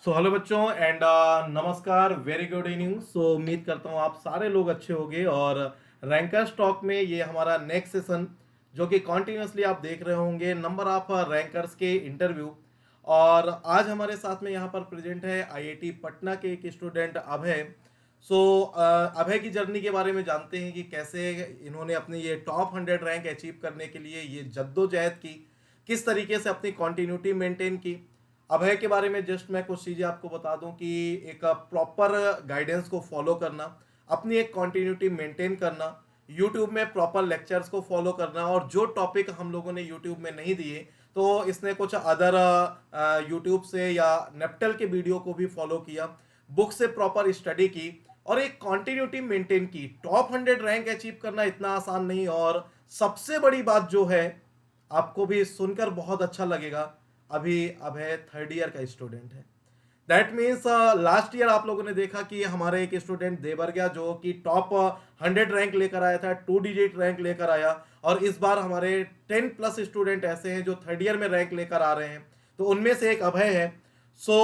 So hello बच्चों and नमस्कार, very good evening. सो उम्मीद करता हूँ आप सारे लोग अच्छे होंगे। और रैंकर स्टॉक में ये हमारा नेक्स्ट सेशन जो कि कॉन्टिन्यूसली आप देख रहे होंगे, नंबर ऑफ रैंकर्स के इंटरव्यू। और आज हमारे साथ में यहाँ पर प्रेजेंट है आईआईटी पटना के एक स्टूडेंट अभय। सो अभय की जर्नी के बारे में जानते हैं कि कैसे इन्होंने अपनी ये टॉप 100 रैंक अचीव करने के लिए ये जद्दोजहद की, किस तरीके से अपनी कॉन्टिन्यूटी मेंटेन की। अभय के बारे में जस्ट मैं कुछ चीज़ें आपको बता दूं कि एक प्रॉपर गाइडेंस को फॉलो करना, अपनी एक कॉन्टिन्यूटी मेंटेन करना, यूट्यूब में प्रॉपर लेक्चर्स को फॉलो करना, और जो टॉपिक हम लोगों ने यूट्यूब में नहीं दिए तो इसने कुछ अदर यूट्यूब से या नेप्टल के वीडियो को भी फॉलो किया, बुक से प्रॉपर स्टडी की और एक कॉन्टिन्यूटी मेंटेन की। टॉप 100 रैंक अचीव करना इतना आसान नहीं। और सबसे बड़ी बात जो है, आपको भी सुनकर बहुत अच्छा लगेगा, अभी अभय थर्ड ईयर का स्टूडेंट है। दैट मीन्स लास्ट ईयर आप लोगों ने देखा कि हमारे एक स्टूडेंट देवर गया जो कि टॉप 100 रैंक लेकर आया था, 2 डिजिट रैंक लेकर आया। और इस बार हमारे 10+ स्टूडेंट ऐसे हैं जो थर्ड ईयर में रैंक लेकर आ रहे हैं, तो उनमें से एक अभय है। So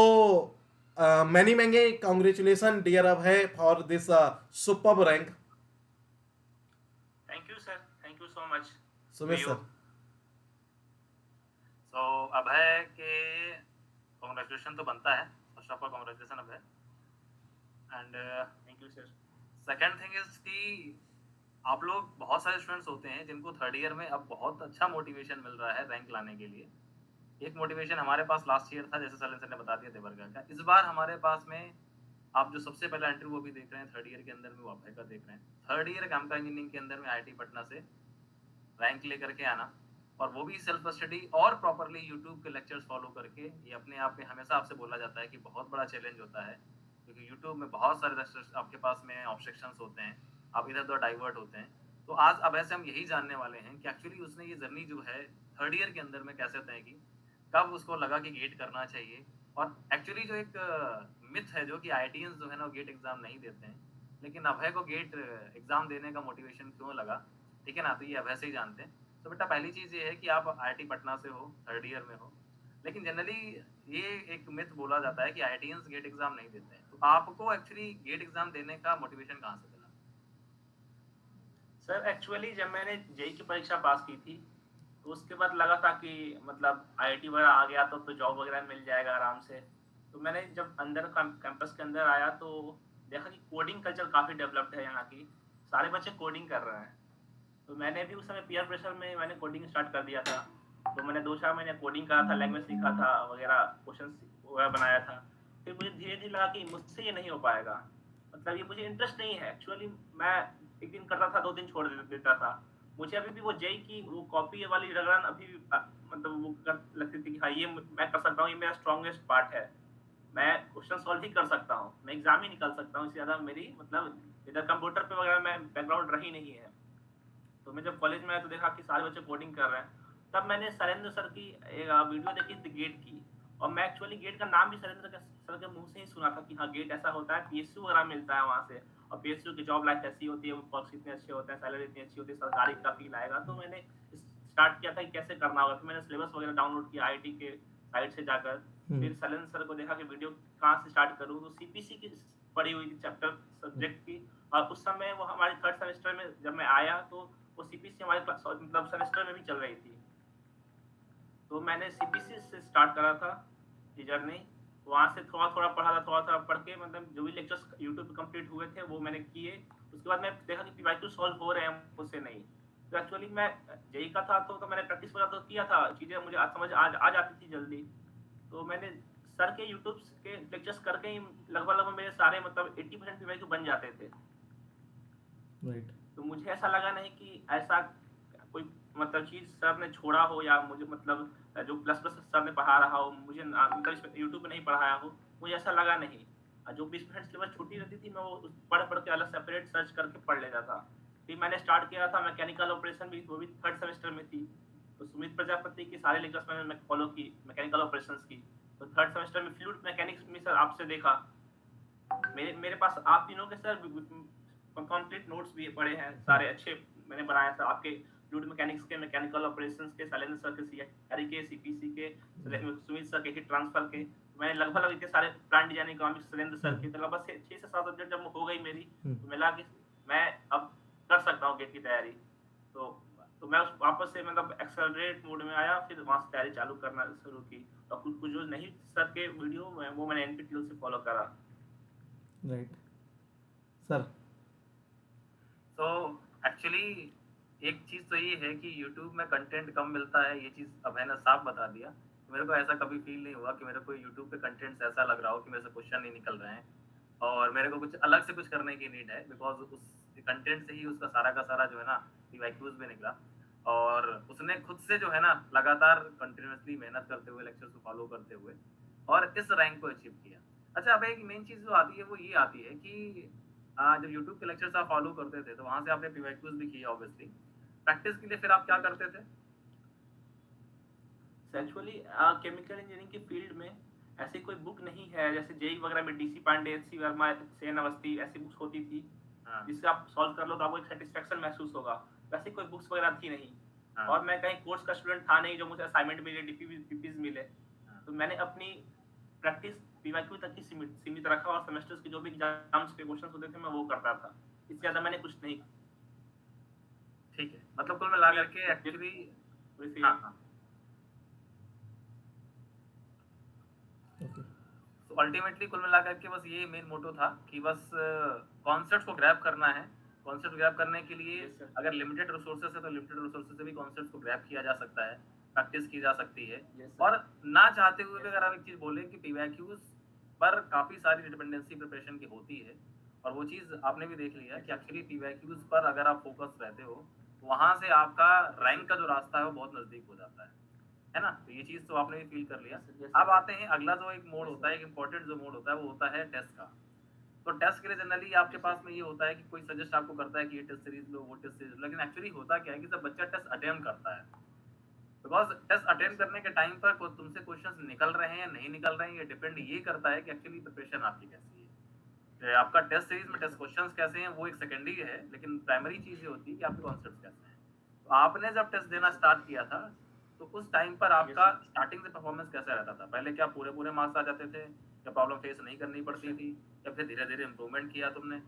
many many congratulation dear Abhay for this superb rank. Thank you, sir. Thank you so much to Sumit you. Sir. So, Abhay के कॉन्ग्रेचुलेशन तो बनता है। First of all congratulation Abhay and thank you sir. Second thing is कि आप लोग बहुत सारे students होते हैं जिनको थर्ड ईयर में अब बहुत अच्छा मोटिवेशन मिल रहा है रैंक लाने के लिए। एक मोटिवेशन हमारे पास लास्ट ईयर था, जैसे सैलेंसर ने बता दिया देवरगा का। इस बार हमारे पास में आप जो सबसे पहला इंटरव्यू वो भी देख रहे हैं थर्ड ईयर के अंदर में, वो अभय का देख रहे हैं। थर्ड ईयर कामका इंजीनियरिंग के अंदर में आईआईटी पटना से रैंक लेकर के आना, और वो भी सेल्फ स्टडी और प्रॉपरली यूट्यूब के लेक्चर्स फॉलो करके, ये अपने आप में हमेशा आपसे बोला जाता है कि बहुत बड़ा चैलेंज होता है, क्योंकि यूट्यूब में बहुत सारे आपके पास में ऑब्स्ट्रक्शंस होते हैं, आप इधर उधर डाइवर्ट होते हैं। तो आज अब ऐसे हम यही जानने वाले हैं कि एक्चुअली उसने ये जर्नी जो है थर्ड ईयर के अंदर में कैसे तय की, कब उसको लगा कि गेट करना चाहिए। और एक्चुअली जो एक मिथ है जो कि आईआईटीएंस जो है ना वो गेट एग्जाम नहीं देते हैं, लेकिन अभय को गेट एग्जाम देने का मोटिवेशन क्यों लगा, ठीक है ना, तो ये अभय से ही जानते हैं। तो बेटा पहली चीज़ ये है कि आप आईआईटी पटना से हो, थर्ड ईयर में हो, लेकिन जनरली ये एक मिथ बोला जाता है कि आईआईटीएंस गेट एग्जाम नहीं देते हैं। तो आपको एक्चुअली गेट एग्जाम देने का मोटिवेशन कहाँ से मिला? सर एक्चुअली जब मैंने जेई की परीक्षा पास की थी तो उसके बाद लगा था कि मतलब आईआईटी वगैरह आ गया तो जॉब वगैरह मिल जाएगा आराम से। तो मैंने जब अंदर कैंपस के अंदर आया तो देखा कि कोडिंग कल्चर काफ़ी डेवलप्ड है यहाँ की, सारे बच्चे कोडिंग कर रहे हैं। तो मैंने भी उस समय पीयर प्रेशर में मैंने कोडिंग स्टार्ट कर दिया था। तो मैंने 2-4 महीने कोडिंग करा था, लैंग्वेज सीखा था वगैरह, क्वेश्चन वगैरह बनाया था। फिर मुझे धीरे धीरे लगा कि मुझसे ये नहीं हो पाएगा, मतलब ये मुझे इंटरेस्ट नहीं है एक्चुअली। मैं एक दिन करता था, 2 दिन छोड़ देता था। मुझे अभी भी वो जेई की वो कॉपी वाली रगड़न अभी भी मतलब वो लगती थी कि हाँ ये मैं कर सकता हूँ, ये मेरा स्ट्रॉन्गेस्ट पार्ट है। मैं क्वेश्चन सॉल्व ही कर सकता हूँ, मैं एग्जाम ही निकाल सकता हूँ, इससे ज़्यादा मेरी मतलब इधर कंप्यूटर पे वगैरह मैं बैकग्राउंड रही नहीं है। तो मैं जब कॉलेज में आया तो देखा कि सारे बच्चे कोडिंग कर रहे हैं। तब मैंने सरेंद्र सर की एक वीडियो देखी थी गेट की, और मैं एक्चुअली गेट का नाम भी सर के मुंह से ही सुना था कि हाँ गेट ऐसा होता है, पीएसयू वगैरह मिलता है वहाँ से, और पीएसयू की जॉब लाइफ ऐसी होती है, वो पर्क्स इतने अच्छे होते हैं, सैलरी इतनी अच्छी होती है, सरकारी का फील आएगा। तो मैंने स्टार्ट किया था कि कैसे करना होगा। फिर मैंने सिलेबस वगैरह डाउनलोड किया आईटी के साइट से जाकर। फिर सैलेंद्र सर को देखा कि वीडियो कहाँ से स्टार्ट करूँ, तो सीपीसी की पढ़ी हुई थी चैप्टर सब्जेक्ट की। और उस समय वो हमारे थर्ड सेमेस्टर में जब मैं आया तो वो सीपीसी हमारे मतलब सेमेस्टर में भी चल रही थी। तो मैंने सीपीसी से स्टार्ट करा था ये जर्नी। वहाँ से थोड़ा थोड़ा पढ़ा था, थोड़ा थोड़ा पढ़ के मतलब जो भी लेक्चर्स यूट्यूब पे कंप्लीट हुए थे वो मैंने किए। उसके बाद मैं देखा कि पीवाईक्यू सॉल्व हो रहे हैं मुझसे नहीं। तो एक्चुअली मैं जेई का था तो मैंने प्रैक्टिस वगैरह तो किया था, चीज़ें मुझे समझ आ जाती थी जल्दी। तो मैंने सर के यूट्यूब के लेक्चर्स करके ही लगभग लगभग मेरे सारे मतलब 80% पीवाईक्यू बन जाते थे। राइट। तो मुझे ऐसा लगा नहीं कि ऐसा कोई मतलब चीज़ सर ने छोड़ा हो, या मुझे मतलब जो प्लस प्लस सर ने पढ़ा रहा हो मुझे मतलब इस यूट्यूब पे नहीं पढ़ाया हो, मुझे ऐसा लगा नहीं। जो 20% सिलेबस छुट्टी रहती थी मैं वो पढ़ पढ़ के अलग सेपरेट सर्च करके पढ़ लेता था। फिर मैंने स्टार्ट किया था मैकेनिकल ऑपरेशन भी, वो भी थर्ड सेमेस्टर में थी। तो सुमित प्रजापति की सारे लेक्चर्स मैंने फॉलो की मैकेनिकल ऑपरेशंस की। तो थर्ड सेमेस्टर में फ्लूइड मैकेनिक्स में सर आपसे देखा, मेरे मेरे पास आप तीनों के सर कंप्लीट नोट्स भी पड़े हैं, सारे अच्छे मैंने बनाया था आपके फ्लूइड मैकेनिक्स के, मैकेनिकल ऑपरेशंस के, सैलेंडर सर के, सीआरई के, सीपीसी के, सुमित सर के हीट ट्रांसफर के। मैंने लगभग इतने सारे plant design economics Surendra sir के, तो लगभग 6 से 7 सब्जेक्ट जब हो गई मेरी, तो मैं लगा कि मैं अब कर सकता हूँ गेट की तैयारी। तो मैं उस वापस से मतलब एक्सेलरेट मोड में आया, फिर वहाँ से तैयारी चालू करना शुरू की, और कुछ कुछ जो नहीं सर के वीडियो में वो मैंने NPTEL से फॉलो करा। Right sir. तो एक्चुअली एक चीज़ तो ये है कि यूट्यूब में कंटेंट कम मिलता है, ये चीज़ अभय ने साफ बता दिया। मेरे को ऐसा कभी फील नहीं हुआ कि मेरे को यूट्यूब पे कंटेंट्स ऐसा लग रहा हो कि मेरे से क्वेश्चन नहीं निकल रहे हैं और मेरे को कुछ अलग से कुछ करने की नीड है, बिकॉज उस कंटेंट से ही उसका सारा का सारा जो है ना पीवाईक्यूज भी निकला, और उसने खुद से जो है ना लगातार कंटिन्यूसली मेहनत करते हुए लेक्चर्स को फॉलो करते हुए और इस रैंक को अचीव किया। अच्छा, अब एक मेन चीज़ जो आती है वो ये आती है कि जब यूट्यूब के लेक्चर्स आप फॉलो करते थे तो वहाँ से आपने पीवाईक्यूज भी किया ऑब्वियसली, प्रैक्टिस के लिए फिर आप क्या करते थे? एक्चुअली केमिकल इंजीनियरिंग की फील्ड में ऐसी कोई बुक नहीं है, जैसे जेई वगैरह में DC पांडे, HC वर्मा, सेन अवस्थी ऐसी बुक्स होती थी हाँ, जिससे आप सॉल्व कर लो तो आपको एक सेटिस्फेक्शन महसूस होगा। वैसे कोई बुक्स वगैरह थी नहीं, हाँ, और मैं कहीं कोर्स का स्टूडेंट था नहीं जो मुझे असाइनमेंट मिले, डीपीज मिले। हाँ। तो मैंने अपनी प्रैक्टिस पीवाईक्यू तक ही सीमित रखा, और सेमेस्टर्स के जो भी एग्जाम्स के क्वेश्चंस होते थे मैं वो करता था, इससे ज्यादा मैंने कुछ नहीं। ठीक है, मतलब कुल मिला करके एक्चुअली वैसे हाँ हाँ, ओके तो अल्टीमेटली कुल मिला करके बस ये मेन मोटो था कि बस कॉन्सेप्ट को ग्रैब करना है। कॉन्सेप्ट ग्रैब करने के लिए Yes, sir. अगर लिमिटेड रिसोर्सेस है तो लिमिटेड रिसोर्सेस से भी कॉन्सेप्ट को ग्रैब किया जा सकता है, प्रैक्टिस की जा सकती है। Yes, sir. और ना चाहते हुए भी अगर आप एक चीज़ बोले कि पीवाईक्यूज पर काफ़ी सारी डिपेंडेंसी प्रिपरेशन की होती है, और वो चीज़ आपने भी देख लिया कि एक्चुअली पीवाईक्यूज पर अगर आप फोकस रहते हो तो वहाँ से आपका रैंक का जो रास्ता है वो बहुत नज़दीक हो जाता है ना? तो ये चीज़ तो आपने भी फील कर लिया। Yes, sir. Yes, अब sir. आते हैं अगला जो एक मोड होता है, एक इम्पोर्टेंट जो मोड होता है वो होता है टेस्ट का। तो टेस्ट के लिए जनरली आपके पास में ये होता है कि कोई सजेस्ट आपको करता है कि ये टेस्ट सीरीज लो, वो टेस्ट सीरीज लो, लेकिन एक्चुअली होता क्या है कि जब बच्चा टेस्ट अटेम्प्ट करता है, बिकॉज टेस्ट अटेम्प्ट करने के टाइम पर तुमसे क्वेश्चंस निकल रहे हैं या नहीं निकल रहे हैं, ये डिपेंड ये करता है कि एक्चुअली प्रिपरेशन आपकी कैसी है। आपका टेस्ट सीरीज में टेस्ट क्वेश्चंस कैसे हैं वो एक सेकेंडरी है, लेकिन प्राइमरी चीज़ ये होती है कि आपके कॉन्सेप्ट कैसे हैं। तो आपने जब टेस्ट देना स्टार्ट किया था तो उस टाइम पर आपका स्टार्टिंग से परफॉर्मेंस कैसा रहता था? पहले क्या पूरे मार्क्स आ जाते थे, या प्रॉब्लम फेस नहीं करनी पड़ती थी, या फिर धीरे धीरे इम्प्रूवमेंट किया तुमने?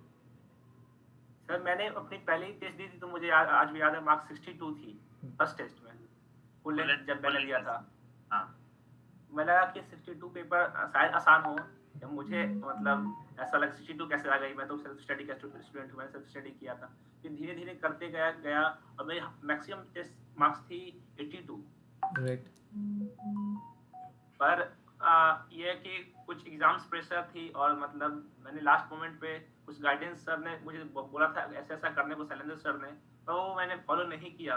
सर मैंने अपनी पहली टेस्ट दी थी तो मुझे आज भी याद है, मार्क्स 62 थी फर्स्ट टेस्ट में, फुल लेंथ जब मैंने दिया था। हाँ, मैं लगा कि 62 पेपर शायद आसान हो, जब मुझे मतलब ऐसा लगा 62 कैसे आ गई, मैं तो सेल्फ स्टडी का स्टूडेंट हूँ, मैंने सेल्फ स्टडी किया था। फिर धीरे धीरे करते गया और मेरी मैक्सिमम टेस्ट मार्क्स थी 82। राइट पर ये है कि कुछ एग्जाम्स प्रेशर थी, और मतलब मैंने लास्ट मोमेंट पे कुछ गाइडेंस सर ने मुझे बोला था ऐसा ऐसा करने को, शैलेंद्र सर ने, तो वो मैंने फॉलो नहीं किया,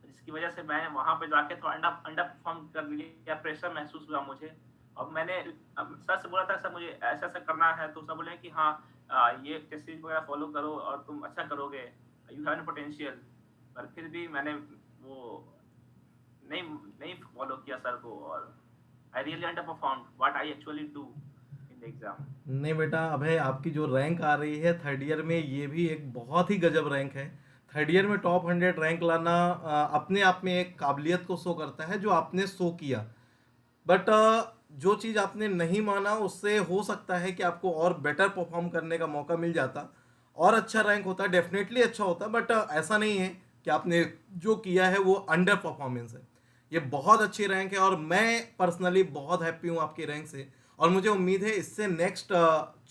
जिसकी वजह से मैं वहाँ पे जाके थोड़ा अंडर परफॉर्म कर लिया, प्रेशर महसूस हुआ मुझे। और मैंने सर से बोला था सर मुझे ऐसा ऐसा करना है, तो सर बोले कि हाँ ये टेस्ट सीरीज वगैरह फॉलो करो और तुम अच्छा करोगे, यू हैव पोटेंशियल। पर फिर भी मैंने वो नहीं फॉलो किया सर को, और I really underperformed what I actually do in the exam. नहीं बेटा, अभय आपकी जो रैंक आ रही है थर्ड ईयर में, ये भी एक बहुत ही गजब रैंक है। थर्ड ईयर में टॉप 100 रैंक लाना अपने आप में एक काबिलियत को शो करता है जो आपने शो किया। बट जो चीज़ आपने नहीं माना उससे हो सकता है कि आपको और बेटर परफॉर्म करने का मौका मिल जाता, और अच्छा रैंक होता, डेफिनेटली अच्छा होता। बट ऐसा नहीं है कि आपने जो किया है वो अंडर परफॉर्मेंस है। ये बहुत अच्छी रैंक है और मैं पर्सनली बहुत हैप्पी हूँ आपकी रैंक से, और मुझे उम्मीद है इससे नेक्स्ट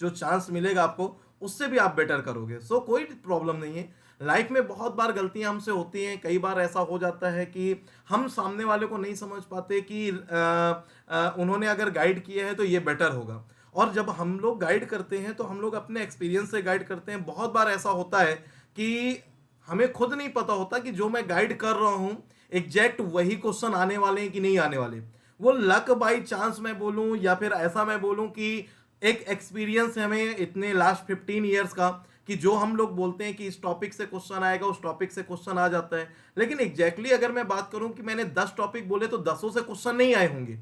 जो चांस मिलेगा आपको उससे भी आप बेटर करोगे। सो कोई प्रॉब्लम नहीं है। लाइफ में बहुत बार गलतियां हमसे होती हैं, कई बार ऐसा हो जाता है कि हम सामने वाले को नहीं समझ पाते कि उन्होंने अगर गाइड किया है तो ये बेटर होगा, और जब हम लोग गाइड करते हैं तो हम लोग अपने एक्सपीरियंस से गाइड करते हैं। बहुत बार ऐसा होता है कि हमें खुद नहीं पता होता कि जो मैं गाइड कर रहा हूँ एग्जैक्ट वही क्वेश्चन आने वाले हैं कि नहीं आने वाले। वो लक बाई चांस मैं बोलूँ, या फिर ऐसा मैं बोलूँ कि एक एक्सपीरियंस है हमें इतने लास्ट 15 ईयर्स का, कि जो हम लोग बोलते हैं कि इस टॉपिक से क्वेश्चन आएगा, उस टॉपिक से क्वेश्चन आ जाता है। लेकिन एग्जैक्टली अगर मैं बात करूं कि मैंने 10 टॉपिक बोले तो 10 से क्वेश्चन नहीं आए होंगे।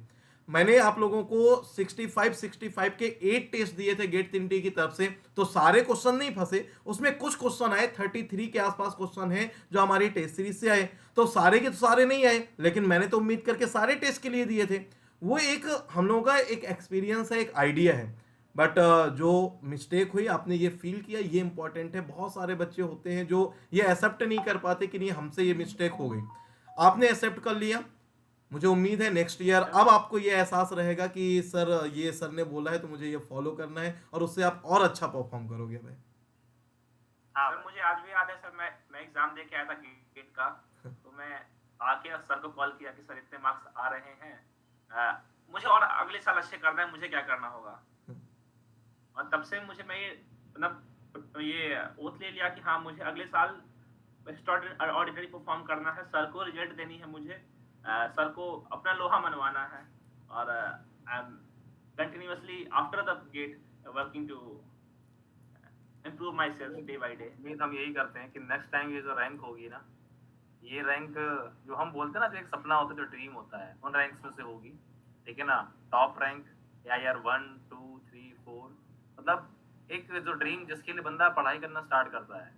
मैंने आप लोगों को 65 के 8 टेस्ट दिए थे गेट 3T की तरफ से, तो सारे क्वेश्चन नहीं फंसे, उसमें कुछ क्वेश्चन आए, 33 के आसपास क्वेश्चन है जो हमारी टेस्ट सीरीज से आए। तो सारे के तो सारे नहीं आए, लेकिन मैंने तो उम्मीद करके सारे टेस्ट के लिए दिए थे। वो एक हम लोगों का एक एक्सपीरियंस है, एक आइडिया है। बट जो मिस्टेक हुई आपने ये फील किया, ये इंपॉर्टेंट है। बहुत सारे बच्चे होते हैं जो ये एक्सेप्ट नहीं कर पाते कि नहीं हमसे ये मिस्टेक हो गई। आपने एक्सेप्ट कर लिया, मुझे उम्मीद है नेक्स्ट ईयर अब आपको ये एहसास रहेगा कि सर ये सर ने बोला है तो मुझे ये फॉलो करना है, और उससे आप और अच्छा परफॉर्म करोगे भाई। हाँ सर भाई। मुझे आज भी याद है सर, मैं एग्जाम दे के आया था गेट का, तो मैं आके सर को कॉल किया कि सर इतने मार्क्स आ रहे हैं, मुझे और अगले साल अच्छे करना है, मुझे क्या करना होगा। और तब से मैं ये मतलब ये ओथ ले लिया कि हाँ मुझे अगले साल ऑर्डिनरी परफॉर्म करना है, सर को रिजल्ट देनी है मुझे, सर को अपना लोहा मनवाना है, और I am continuously after the gate working to improve myself day by day। उम्मीद हम यही करते हैं कि नेक्स्ट टाइम ये जो रैंक होगी ना, ये रैंक जो हम बोलते हैं ना, जो एक सपना होता है, जो ड्रीम होता है, उन रैंक्स में से होगी। ठीक है ना, टॉप रैंक या यार 1 2 3 4, मतलब एक जो ड्रीम जिसके लिए बंदा पढ़ाई करना स्टार्ट करता है।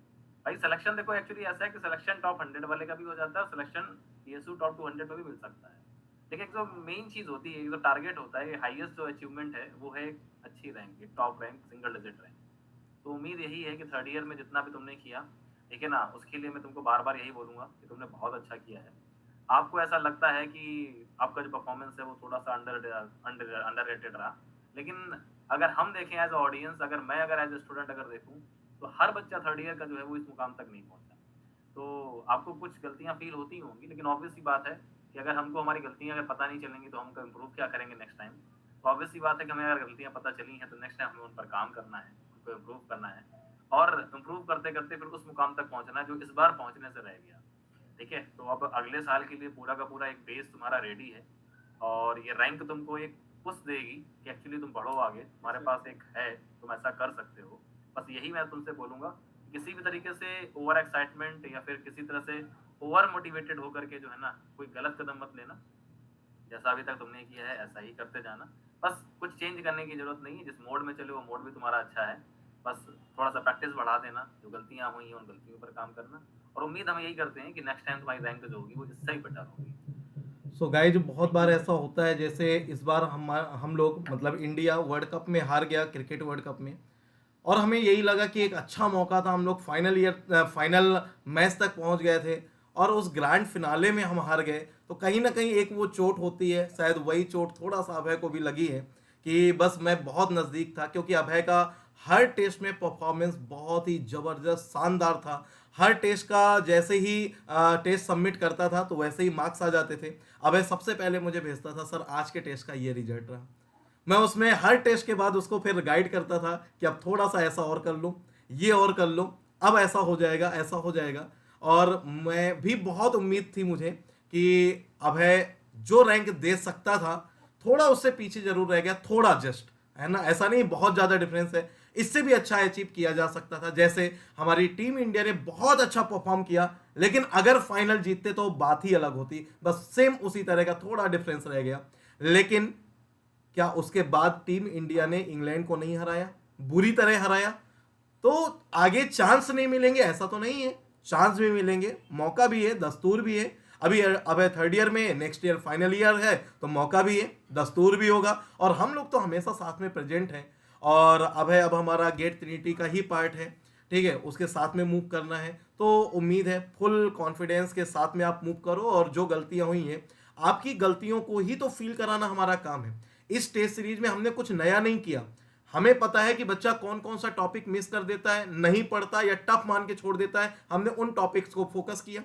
भाई सिलेक्शन देखो, एक्चुअली ऐसा है कि सिलेक्शन टॉप 100 वाले का भी हो जाता है, सिलेक्शन PSU टॉप 200 में भी मिल सकता है। लेकिन जो मेन चीज होती है, जो टारगेट होता है, हाईएस्ट जो अचीवमेंट है, वो है एक अच्छी रैंक, एक top rank, single digit rank. तो उम्मीद यही है कि थर्ड ईयर में जितना भी तुमने किया, ठीक है ना, उसके लिए मैं तुमको बार बार यही बोलूंगा कि तुमने बहुत अच्छा किया है। आपको ऐसा लगता है कि आपका जो परफॉर्मेंस है वो थोड़ा सा अंडररेटेड रहा, लेकिन अगर हम देखें एज ऑडियंस, अगर एज ए स्टूडेंट अगर देखूं, तो हर बच्चा थर्ड ईयर का जो है वो इस मुकाम तक नहीं पहुंचा। तो आपको कुछ गलतियां फील होती होंगी, लेकिन ऑब्वियस सी बात है कि अगर हमको हमारी गलतियां अगर पता नहीं चलेंगी तो हम इम्प्रूव क्या करेंगे नेक्स्ट टाइम। तो ऑब्वियस सी बात है कि हमें अगर गलतियां पता चली हैं तो नेक्स्ट टाइम हमें उन पर काम करना है, उनको इम्प्रूव करना है, और इम्प्रूव करते करते फिर उस मुकाम तक पहुंचना है जो इस बार पहुंचने से रह गया। ठीक है, तो अब अगले साल के लिए पूरा का पूरा एक बेस तुम्हारा रेडी है, और ये रैंक तुमको एक पुश देगी कि एक्चुअली तुम बढ़ो आगे, तुम्हारे पास एक है, तुम ऐसा कर सकते हो। बस यही मैं तुमसे बोलूंगा, किसी भी तरीके से ओवर एक्साइटमेंट या फिर किसी तरह से ओवर मोटिवेटेड होकर के जो है ना, कोई गलत कदम मत लेना। जैसा अभी तक तुमने किया है ऐसा ही करते जाना। बस कुछ चेंज करने की जरूरत नहीं है, जिस मोड में चले वो मोड भी तुम्हारा अच्छा है। बस थोड़ा सा प्रैक्टिस बढ़ा देना, जो गलतियां हुई हैं उन गलतियों पर काम करना, और उम्मीद हम यही करते हैं कि नेक्स्ट टाइम तुम्हारी रैंक जो होगी वो इससे ही बेटर होगी। सो गाइज बहुत बार ऐसा होता है, जैसे इस बार हम लोग मतलब इंडिया वर्ल्ड कप में हार गया, क्रिकेट वर्ल्ड कप में, और हमें यही लगा कि एक अच्छा मौका था, हम लोग फाइनल मैच तक पहुंच गए थे, और उस ग्रैंड फिनाले में हम हार गए। तो कहीं ना कहीं एक वो चोट होती है, शायद वही चोट थोड़ा सा अभय को भी लगी है कि बस मैं बहुत नज़दीक था, क्योंकि अभय का हर टेस्ट में परफॉर्मेंस बहुत ही ज़बरदस्त शानदार था। हर टेस्ट का जैसे ही टेस्ट सबमिट करता था तो वैसे ही मार्क्स आ जाते थे। अभय सबसे पहले मुझे भेजता था, सर आज के टेस्ट का ये रिजल्ट रहा। मैं उसमें हर टेस्ट के बाद उसको फिर गाइड करता था कि अब थोड़ा सा ऐसा और कर लो, ये और कर लो, अब ऐसा हो जाएगा, ऐसा हो जाएगा। और मैं भी बहुत उम्मीद थी मुझे कि अभय जो रैंक दे सकता था, थोड़ा उससे पीछे जरूर रह गया, थोड़ा जस्ट, है ना, ऐसा नहीं बहुत ज़्यादा डिफरेंस है, इससे भी अच्छा अचीव किया जा सकता था। जैसे हमारी टीम इंडिया ने बहुत अच्छा परफॉर्म किया, लेकिन अगर फाइनल जीतते तो बात ही अलग होती। बस सेम उसी तरह का थोड़ा डिफरेंस रह गया। लेकिन क्या उसके बाद टीम इंडिया ने इंग्लैंड को नहीं हराया, बुरी तरह हराया? तो आगे चांस नहीं मिलेंगे ऐसा तो नहीं है, चांस भी मिलेंगे, मौका भी है, दस्तूर भी है। अभी अब थर्ड ईयर में, नेक्स्ट ईयर फाइनल ईयर है, तो मौका भी है, दस्तूर भी होगा, और हम लोग तो हमेशा साथ में प्रेजेंट हैं। और अब हमारा गेट ट्रिनिटी का ही पार्ट है, ठीक है, उसके साथ में मूव करना है। तो उम्मीद है फुल कॉन्फिडेंस के साथ में आप मूव करो, और जो गलतियां हुई हैं, आपकी गलतियों को ही तो फील कराना हमारा काम है। इस टेस्ट सीरीज में हमने कुछ नया नहीं किया। हमें पता है कि बच्चा कौन कौन सा टॉपिक मिस कर देता है, नहीं पढ़ता या टफ मान के छोड़ देता है, हमने उन टॉपिक्स को फोकस किया।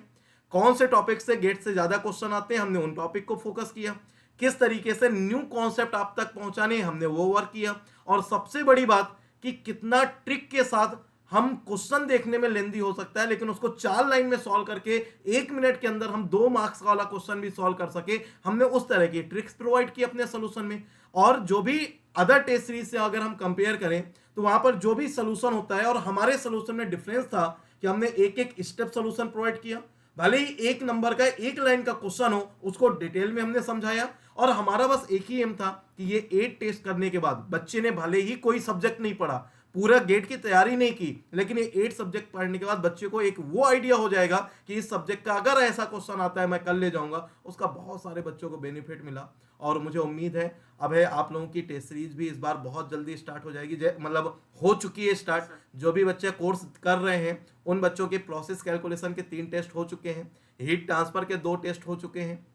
कौन से टॉपिक से गेट से ज्यादा क्वेश्चन आते हैं, हमने उन टॉपिक को फोकस किया। किस तरीके से न्यू कॉन्सेप्ट आप तक पहुंचाने, हमने वो वर्क किया। और सबसे बड़ी बात कि कितना ट्रिक के साथ हम क्वेश्चन देखने में लेंदी हो सकता है, लेकिन उसको 4 लाइन में सॉल्व करके 1 मिनट के अंदर हम 2 मार्क्स वाला क्वेश्चन भी सॉल्व कर सके, हमने उस तरह की ट्रिक्स प्रोवाइड की अपने सोल्यूशन में। और जो भी अदर टेस्ट सीरीज से अगर हम कंपेयर करें, तो वहां पर जो भी सोल्यूशन होता है और हमारे सोल्यूशन में डिफरेंस था कि हमने एक एक स्टेप सोल्यूशन प्रोवाइड किया। भले ही 1 नंबर का 1 लाइन का क्वेश्चन हो, उसको डिटेल में हमने समझाया, और हमारा बस एक ही एम था कि ये 8 टेस्ट करने के बाद बच्चे ने भले ही कोई सब्जेक्ट नहीं पढ़ा, पूरा गेट की तैयारी नहीं की, लेकिन ये 8 सब्जेक्ट पढ़ने के बाद बच्चे को एक वो आइडिया हो जाएगा कि इस सब्जेक्ट का अगर ऐसा क्वेश्चन आता है मैं कल ले जाऊंगा, उसका बहुत सारे बच्चों को बेनिफिट मिला। और मुझे उम्मीद है अब है आप लोगों की टेस्ट सीरीज भी इस बार बहुत जल्दी स्टार्ट हो जाएगी, मतलब हो चुकी है स्टार्ट। जो भी बच्चे कोर्स कर रहे हैं उन बच्चों के प्रोसेस कैलकुलेशन के 3 टेस्ट हो चुके हैं, हीट ट्रांसफर के 2 टेस्ट हो चुके हैं,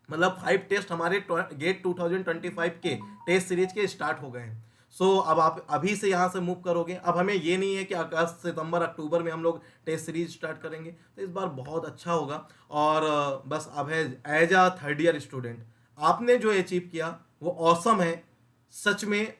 मतलब 5 टेस्ट हमारे गेट 2025 के टेस्ट सीरीज के स्टार्ट हो गए हैं। सो अब आप अभी से यहाँ से मूव करोगे। अब हमें ये नहीं है कि अगस्त सितंबर अक्टूबर में हम लोग टेस्ट सीरीज स्टार्ट करेंगे, तो इस बार बहुत अच्छा होगा। और बस अब है as a third year student आपने जो अचीव किया वो ऑसम है। सच में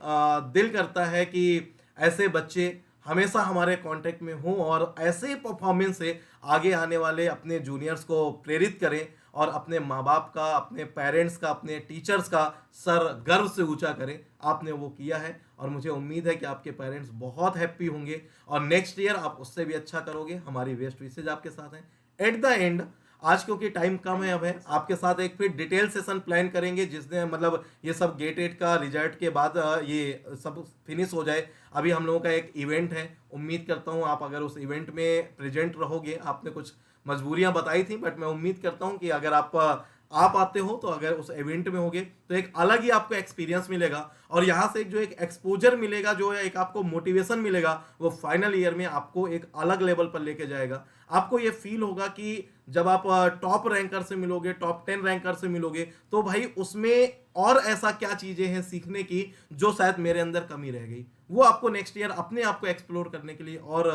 दिल करता है कि ऐसे बच्चे हमेशा हमारे कांटेक्ट में हों और ऐसे परफॉर्मेंस से आगे आने वाले अपने जूनियर्स को प्रेरित करें और अपने माँ बाप का, अपने पेरेंट्स का, अपने टीचर्स का सर गर्व से ऊंचा करें। आपने वो किया है और मुझे उम्मीद है कि आपके पेरेंट्स बहुत हैप्पी होंगे और नेक्स्ट ईयर आप उससे भी अच्छा करोगे। हमारी बेस्ट विशेज आपके साथ हैं। एट द एंड आज क्योंकि टाइम कम है, अब है आपके साथ एक फिर डिटेल सेशन प्लान करेंगे जिसने मतलब ये सब गेट 8 का रिजल्ट के बाद ये सब फिनिश हो जाए। अभी हम लोगों का एक इवेंट है, उम्मीद करता हूँ आप अगर उस इवेंट में प्रेजेंट रहोगे। आपने कुछ मजबूरियां बताई थी बट मैं उम्मीद करता हूँ कि अगर आप आते हो तो अगर उस इवेंट में होगे तो एक अलग ही आपको एक्सपीरियंस मिलेगा और यहाँ से जो एक एक्सपोजर मिलेगा, जो है एक आपको मोटिवेशन मिलेगा, वो फाइनल ईयर में आपको एक अलग लेवल पर लेके जाएगा। आपको ये फील होगा कि जब आप टॉप रैंकर से मिलोगे, टॉप 10 रैंकर से मिलोगे, तो भाई उसमें और ऐसा क्या चीजें हैं सीखने की जो शायद मेरे अंदर कमी रह गई, वो आपको नेक्स्ट ईयर अपने आप को एक्सप्लोर करने के लिए और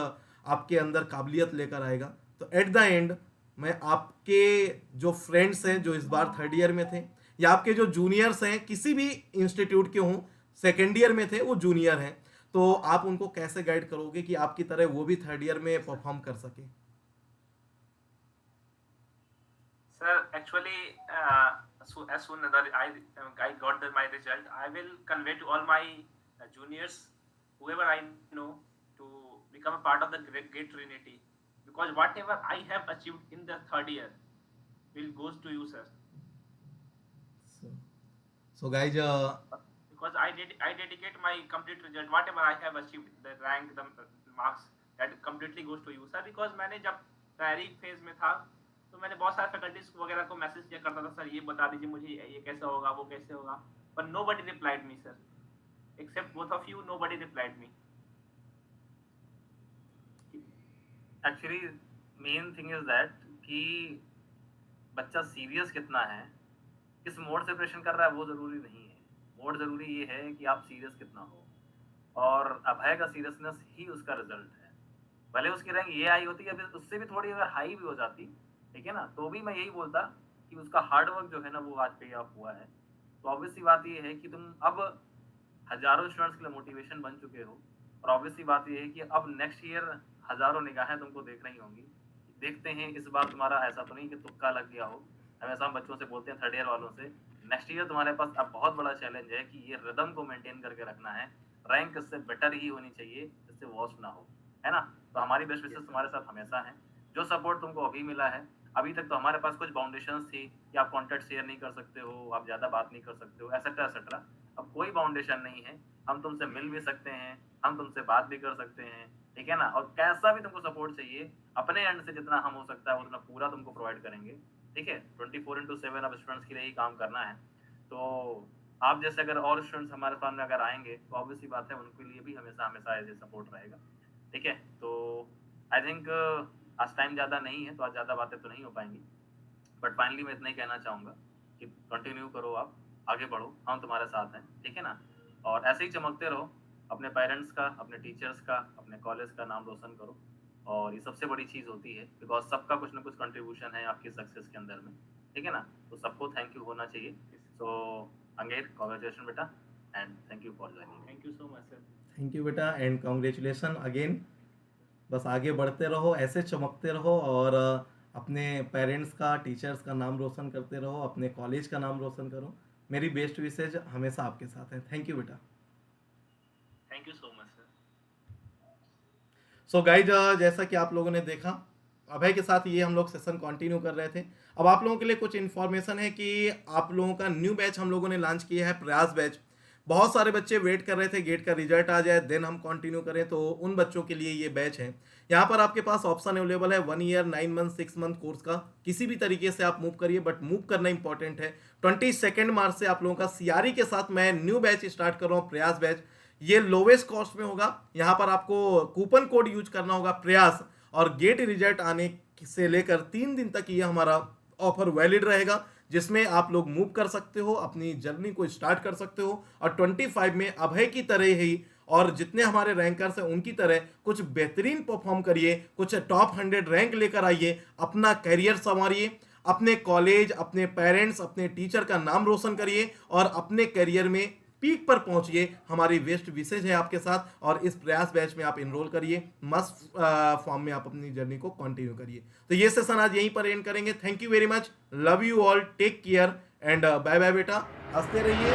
आपके अंदर काबिलियत लेकर आएगा। तो एट द एंड मैं आपके जो फ्रेंड्स हैं जो इस बार थर्ड ईयर में थे या आपके जो जूनियर्स हैं किसी भी इंस्टीट्यूट के हों, सेकेंड ईयर में थे वो जूनियर हैं, तो आप उनको कैसे गाइड करोगे कि आपकी तरह वो भी थर्ड ईयर में परफॉर्म कर सके? Sir, actually, as soon as I got my result, I will convey to all my juniors, whoever I know, to become a part of the Great Trinity. Because whatever I have achieved in the third year will goes to you, sir. So guys, Because I dedicate my complete result, whatever I have achieved, the rank, the marks, that completely goes to you, sir. Because मैंने जब तैयारी phase में था तो मैंने बहुत सारे faculties वगैरह को मैसेज किया करता था, सर ये बता दीजिए मुझे ये कैसे होगा, वो कैसे होगा, पर nobody replied me, sir. Except both of you, nobody replied me. Actually main thing is that कि बच्चा सीरियस कितना है, किस मोड से प्रेशन कर रहा है वो ज़रूरी नहीं है। मोड ज़रूरी ये है कि आप सीरियस कितना हो, और अभय का सीरियसनेस ही उसका रिजल्ट है। भले उसकी रैंक ये आई होती है, उससे भी थोड़ी अगर हाई भी हो जाती, ठीक है ना, तो भी मैं यही बोलता कि उसका हार्डवर्क जो है ना वो आज पे ऑफ हुआ है। तो ऑब्वियस सी बात ये है कि तुम अब हजारों स्टूडेंट्स के लिए मोटिवेशन बन चुके हो, और ऑब्वियस सी बात ये है कि अब नेक्स्ट ईयर हजारों निगाहें तुमको देख रही होंगी। देखते हैं इस बार तुम्हारा ऐसा तो नहीं कि तुक्का लग गया हो। हमेशा हम बच्चों से बोलते हैं थर्ड ईयर वालों से, नेक्स्ट ईयर तुम्हारे पास अब बहुत बड़ा चैलेंज है कि ये रिदम को मेंटेन करके रखना है। रैंक इससे बेटर ही होनी चाहिए, इससे वर्स्ट ना हो, है ना। तो हमारी बेस्ट विशेष तुम्हारे साथ हमेशा है। जो सपोर्ट तुमको अभी मिला है, अभी तक तो हमारे पास कुछ बाउंडेशंस थी कि आप कॉन्टैक्ट शेयर नहीं कर सकते हो, आप ज़्यादा बात नहीं कर सकते हो, एसेट्रा एसेट्रा। अब कोई बाउंडेशन नहीं है, हम तुमसे मिल भी सकते हैं, हम तुमसे बात भी कर सकते हैं, ठीक है ना। और कैसा भी तुमको सपोर्ट चाहिए, अपने एंड से जितना हम हो सकता है उतना पूरा तुमको प्रोवाइड करेंगे, ठीक है। 24/7 अब स्टूडेंट्स के लिए ही काम करना है। तो आप जैसे अगर और स्टूडेंट्स हमारे सामने अगर आएंगे तो ऑब्वियसली बात है उनके लिए भी हमेशा हमेशा एज ए सपोर्ट रहेगा, ठीक है। तो आई थिंक आज टाइम ज़्यादा नहीं है तो आज ज़्यादा बातें तो नहीं हो पाएंगी, बट फाइनली मैं इतना ही कहना चाहूँगा कि कंटिन्यू करो, आप आगे बढ़ो, हम तुम्हारे साथ हैं, ठीक है ना। और ऐसे ही चमकते रहो, अपने पेरेंट्स का, अपने टीचर्स का, अपने कॉलेज का नाम रोशन करो, और ये सबसे बड़ी चीज़ होती है बिकॉज सबका कुछ ना कुछ कंट्रीब्यूशन है आपकी सक्सेस के अंदर में, ठीक है ना। तो सबको थैंक यू होना चाहिए। सो अंगेर, कॉन्ग्रेचुलेशन बेटा, and thank you for joining. Thank you so much, sir. Thank you बेटा एंड कॉन्ग्रेचुलेशन अगेन। बस आगे बढ़ते रहो, ऐसे चमकते रहो और अपने पेरेंट्स का, टीचर्स का नाम रोशन करते रहो, अपने कॉलेज का नाम रोशन करो। मेरी बेस्ट विशेज हमेशा आपके साथ है। थैंक यू बेटा। Thank you so much, sir. So guys, जैसा कि आप लोगों ने देखा, अभय के साथ ये हम लोग सेशन कंटिन्यू कर रहे थे। अब आप लोगों के लिए कुछ इन्फॉर्मेशन है कि आप लोगों का न्यू बैच हम लोगों ने लॉन्च किया है, प्रयास बैच। बहुत सारे बच्चे वेट कर रहे थे गेट का रिजल्ट आ जाए देन हम कंटिन्यू करें, तो उन बच्चों के लिए ये बैच है। यहाँ पर आपके पास ऑप्शन अवेलेबल है 1 ईयर, 9 मंथ, 6 मंथ कोर्स का, किसी भी तरीके से आप मूव करिए, बट मूव करना इंपॉर्टेंट है। 22 मार्च से आप लोगों का सीआरई के साथ मैं न्यू बैच स्टार्ट कर रहा हूँ, प्रयास बैच। ये लोवेस्ट कॉस्ट में होगा। यहाँ पर आपको कूपन कोड यूज करना होगा प्रयास, और गेट रिजल्ट आने से लेकर 3 दिन तक ये हमारा ऑफर वैलिड रहेगा, जिसमें आप लोग मूव कर सकते हो, अपनी जर्नी को स्टार्ट कर सकते हो, और 25 में अभय की तरह ही और जितने हमारे रैंकर्स हैं उनकी तरह कुछ बेहतरीन परफॉर्म करिए, कुछ टॉप 100 रैंक लेकर आइए, अपना करियर संवारिए, अपने कॉलेज, अपने पेरेंट्स, अपने टीचर का नाम रोशन करिए, और अपने करियर में पीक पर पहुंचिए। हमारी बेस्ट विशेष है आपके साथ, और इस प्रयास बैच में आप इनरोल करिए, मस्ट फॉर्म में आप अपनी जर्नी को कंटिन्यू करिए। तो ये सेशन आज यहीं पर एंड करेंगे। Thank you very much, love you all, take care and bye bye बेटा, हंसते रहिए।